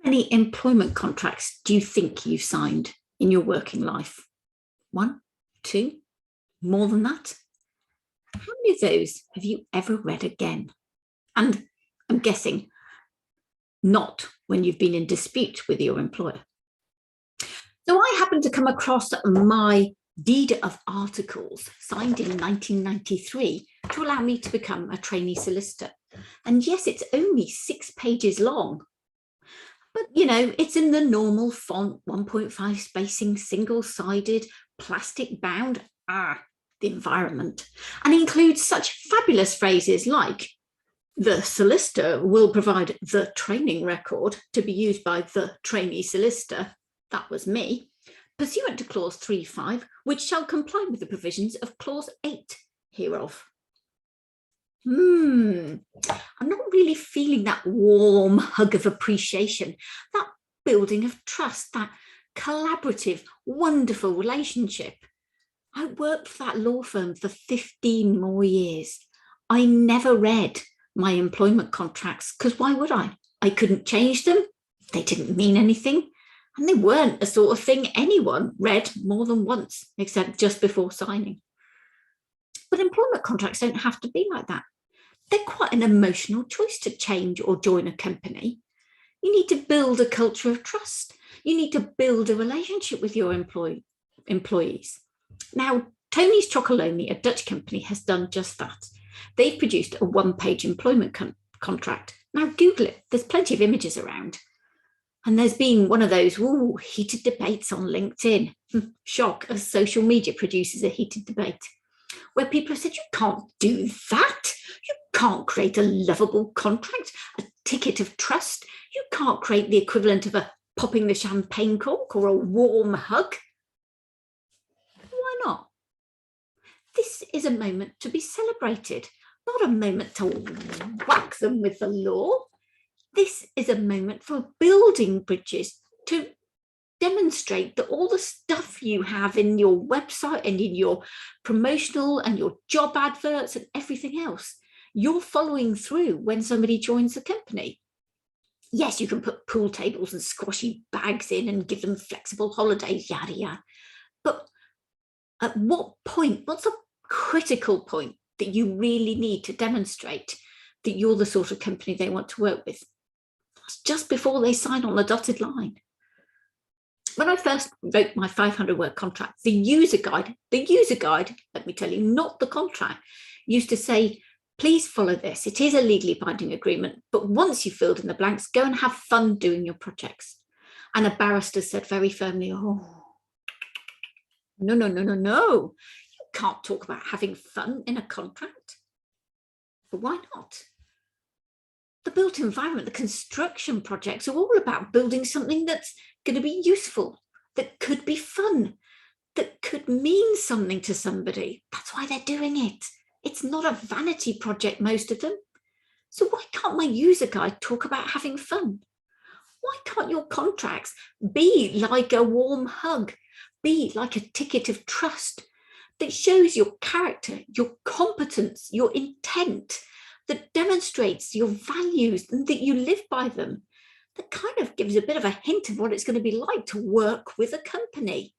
Many employment contracts do you think you've signed in your working life? One, two, more than that? How many of those have you ever read again? And I'm guessing not when you've been in dispute with your employer. So I happened to come across my deed of articles signed in 1993 to allow me to become a trainee solicitor. And yes, it's only 6 pages long. But, you know, it's in the normal font, 1.5 spacing, single-sided, plastic bound, the environment, and includes such fabulous phrases like, the solicitor will provide the training record to be used by the trainee solicitor, that was me, pursuant to clause 3.5, which shall comply with the provisions of clause 8 hereof. I'm not really feeling that warm hug of appreciation, that building of trust, that collaborative, wonderful relationship. I worked for that law firm for 15 more years. I never read my employment contracts because why would I? I couldn't change them. They didn't mean anything. And they weren't the sort of thing anyone read more than once, except just before signing. But employment contracts don't have to be like that. They're quite an emotional choice to change or join a company. You need to build a culture of trust. You need to build a relationship with your employees. Now, Tony's Chocolonely, a Dutch company, has done just that. They've produced a 1-page employment contract. Now, Google it. There's plenty of images around. And there's been one of those heated debates on LinkedIn. Shock, as social media produces a heated debate, where people have said, you can't do that. You can't create a lovable contract, a ticket of trust. You can't create the equivalent of a popping the champagne cork or a warm hug. Why not? This is a moment to be celebrated, not a moment to whack them with the law. This is a moment for building bridges to demonstrate that all the stuff you have in your website and in your promotional and your job adverts and everything else, you're following through when somebody joins the company. Yes, you can put pool tables and squashy bags in and give them flexible holidays, yada, yada. But at what point, what's a critical point that you really need to demonstrate that you're the sort of company they want to work with? It's just before they sign on the dotted line. When I first wrote my 500-word contract, the user guide, let me tell you, not the contract, used to say, please follow this. It is a legally binding agreement, but once you've filled in the blanks, go and have fun doing your projects. And a barrister said very firmly, no. You can't talk about having fun in a contract. But why not? The built environment, the construction projects are all about building something that's going to be useful, that could be fun, that could mean something to somebody. That's why they're doing it. It's not a vanity project, most of them. So why can't my user guide talk about having fun? Why can't your contracts be like a warm hug, be like a ticket of trust that shows your character, your competence, your intent, that demonstrates your values and that you live by them, that kind of gives a bit of a hint of what it's going to be like to work with a company.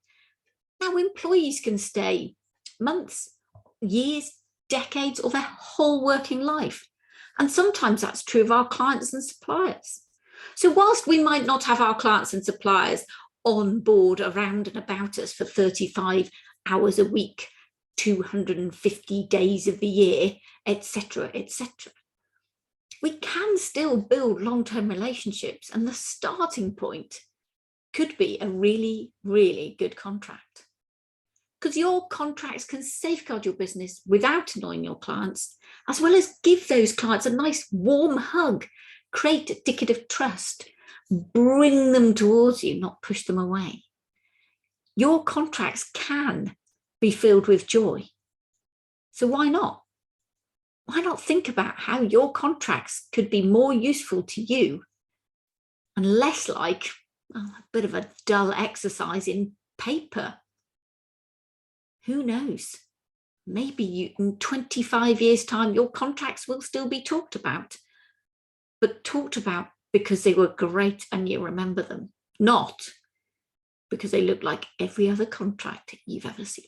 Now, employees can stay months, years, decades, or their whole working life. And sometimes that's true of our clients and suppliers. So whilst we might not have our clients and suppliers on board around and about us for 35 hours a week, 250 days of the year, etc., etc., we can still build long-term relationships, and the starting point could be a really, really good contract. Because your contracts can safeguard your business without annoying your clients, as well as give those clients a nice warm hug, create a ticket of trust, bring them towards you, not push them away. Your contracts can be filled with joy. So why not? Why not think about how your contracts could be more useful to you and less like a bit of a dull exercise in paper? Who knows? Maybe in 25 years' time, your contracts will still be talked about, but talked about because they were great and you remember them, not because they look like every other contract you've ever seen.